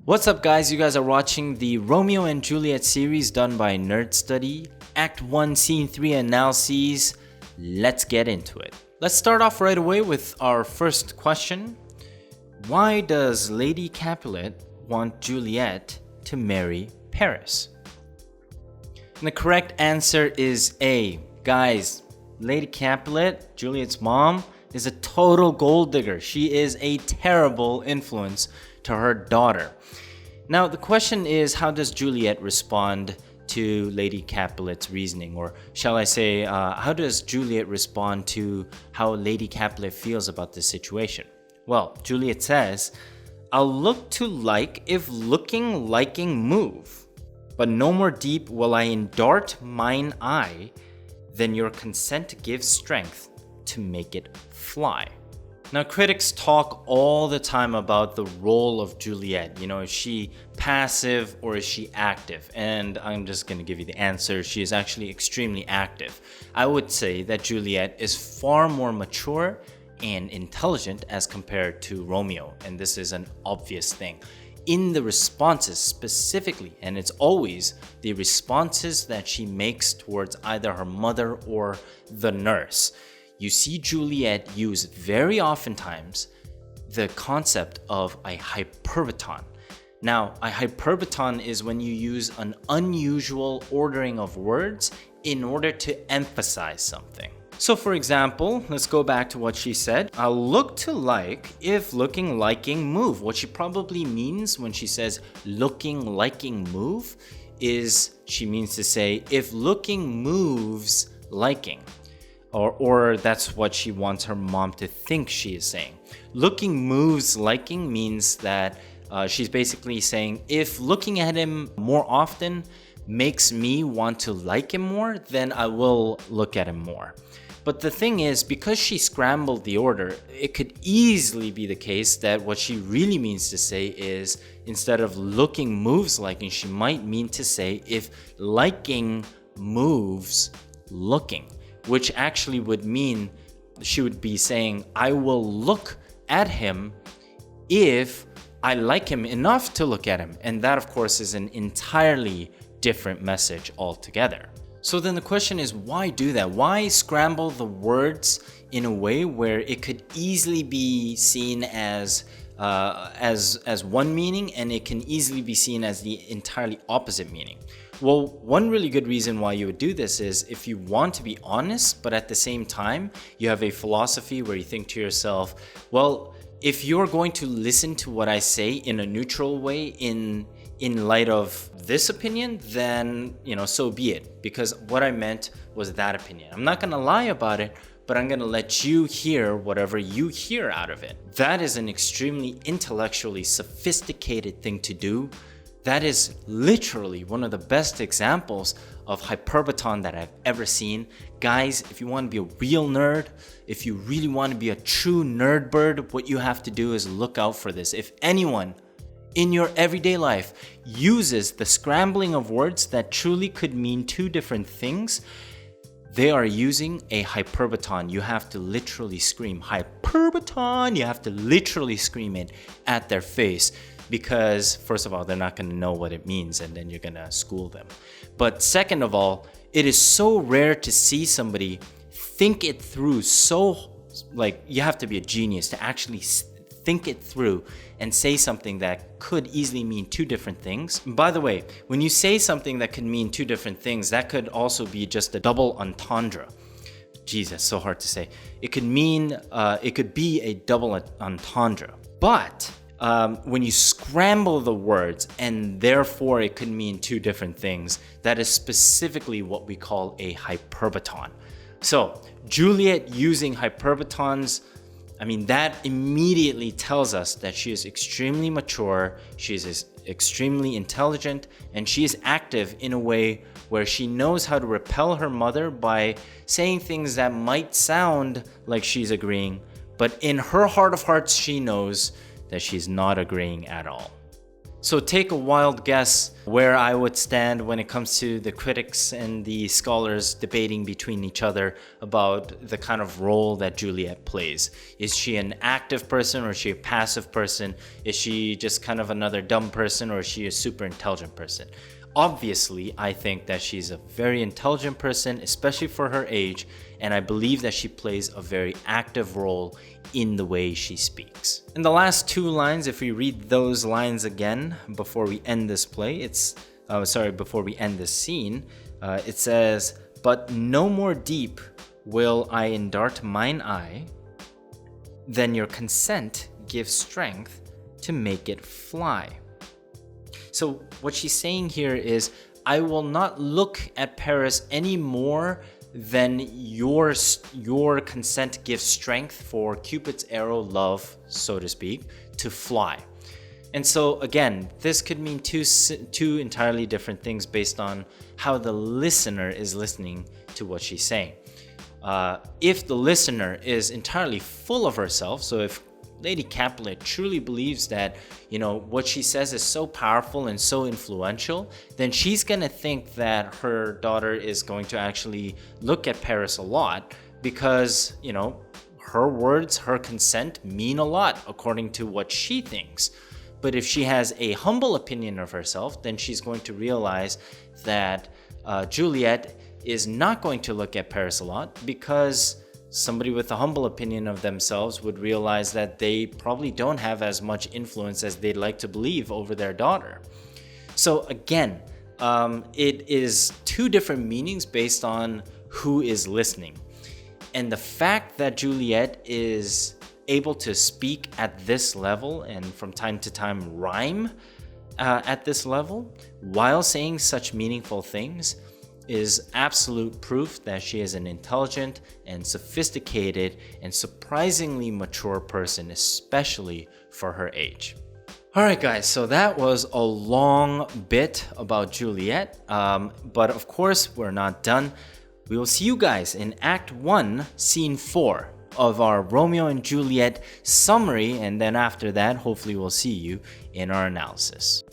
What's up, guys? You guys are watching the Romeo and Juliet series done by Nerdstudy, Act 1, Scene 3 analyses. Let's get into it. Let's start off right away with our first question. Why does Lady Capulet want Juliet to marry Paris? And the correct answer is A. Guys, Lady Capulet, Juliet's mom, is a total gold digger. She is a terrible influence to her daughter. Now, the question is, how does Juliet respond to Lady Capulet's reasoning? Or shall I say, how does Juliet respond to how Lady Capulet feels about this situation? Well, Juliet says, I'll look to like if looking liking move, but no more deep will I endart mine eye than your consent gives strength to make it fly. Now, critics talk all the time about the role of Juliet. Is she passive or is she active? And I'm just going to give you the answer. She is actually extremely active. I would say that Juliet is far more mature and intelligent as compared to Romeo. And this is an obvious thing. In the responses specifically, and it's always the responses that she makes towards either her mother or the nurse, you see Juliet use very oftentimes the concept of a HyperBataan. Now, a HyperBataan is when you use an unusual ordering of words in order to emphasize something. So for example, let's go back to what she said. I'll look to like if looking liking move. What she probably means when she says looking liking move is she means to say if looking moves liking. Or that's what she wants her mom to think she is saying. Looking moves liking means that she's basically saying if looking at him more often makes me want to like him more, then I will look at him more. But the thing is, because she scrambled the order, it could easily be the case that what she really means to say is instead of looking moves liking, she might mean to say if liking moves looking, which actually would mean she would be saying, I will look at him if I like him enough to look at him. And that, of course, is an entirely different message altogether. So then the question is, why do that? Why scramble the words in a way where it could easily be seen as one meaning, and it can easily be seen as the entirely opposite meaning? Well, one really good reason why you would do this is if you want to be honest, but at the same time, you have a philosophy where you think to yourself, well, if you're going to listen to what I say in a neutral way in light of this opinion, then, so be it. Because what I meant was that opinion. I'm not going to lie about it, but I'm going to let you hear whatever you hear out of it. That is an extremely intellectually sophisticated thing to do. That is literally one of the best examples of HyperBataan that I've ever seen. Guys, if you want to be a real nerd, if you really want to be a true nerd bird, what you have to do is look out for this. If anyone in your everyday life uses the scrambling of words that truly could mean two different things, they are using a HyperBataan. You have to literally scream HyperBataan. You have to literally scream it at their face. Because first of all, they're not going to know what it means, and then you're going to school them. But second of all, it is so rare to see somebody think it through. You have to be a genius to actually think it through and say something that could easily mean two different things. By the way, when you say something that could mean two different things, that could also be just a double entendre. Jeez, that's so hard to say. It could be a double entendre. But when you scramble the words and therefore it could mean two different things, that is specifically what we call a HyperBataan. So Juliet using HyperBataans, that immediately tells us that she is extremely mature, she is extremely intelligent, and she is active in a way where she knows how to repel her mother by saying things that might sound like she's agreeing, but in her heart of hearts, she knows that she's not agreeing at all. So take a wild guess where I would stand when it comes to the critics and the scholars debating between each other about the kind of role that Juliet plays. Is she an active person, or is she a passive person? Is she just kind of another dumb person, or is she a super intelligent person? Obviously, I think that she's a very intelligent person, especially for her age, and I believe that she plays a very active role in the way she speaks. In the last two lines, if we read those lines again before we end this play, before we end this scene, it says, "But no more deep will I endart mine eye, then your consent gives strength to make it fly." So what she's saying here is, I will not look at Paris any more than your consent gives strength for Cupid's arrow love, so to speak, to fly. And so again, this could mean two entirely different things based on how the listener is listening to what she's saying. If the listener is entirely full of herself, so if Lady Capulet truly believes that, what she says is so powerful and so influential, then she's going to think that her daughter is going to actually look at Paris a lot because, her words, her consent mean a lot according to what she thinks. But if she has a humble opinion of herself, then she's going to realize that Juliet is not going to look at Paris a lot, because somebody with a humble opinion of themselves would realize that they probably don't have as much influence as they'd like to believe over their daughter. So again, it is two different meanings based on who is listening. And the fact that Juliet is able to speak at this level and from time to time rhyme at this level while saying such meaningful things is absolute proof that she is an intelligent and sophisticated and surprisingly mature person, especially for her age. Alright guys, so that was a long bit about Juliet, but of course we're not done. We will see you guys in Act 1, Scene 4 of our Romeo and Juliet summary, and then after that, hopefully we'll see you in our analysis.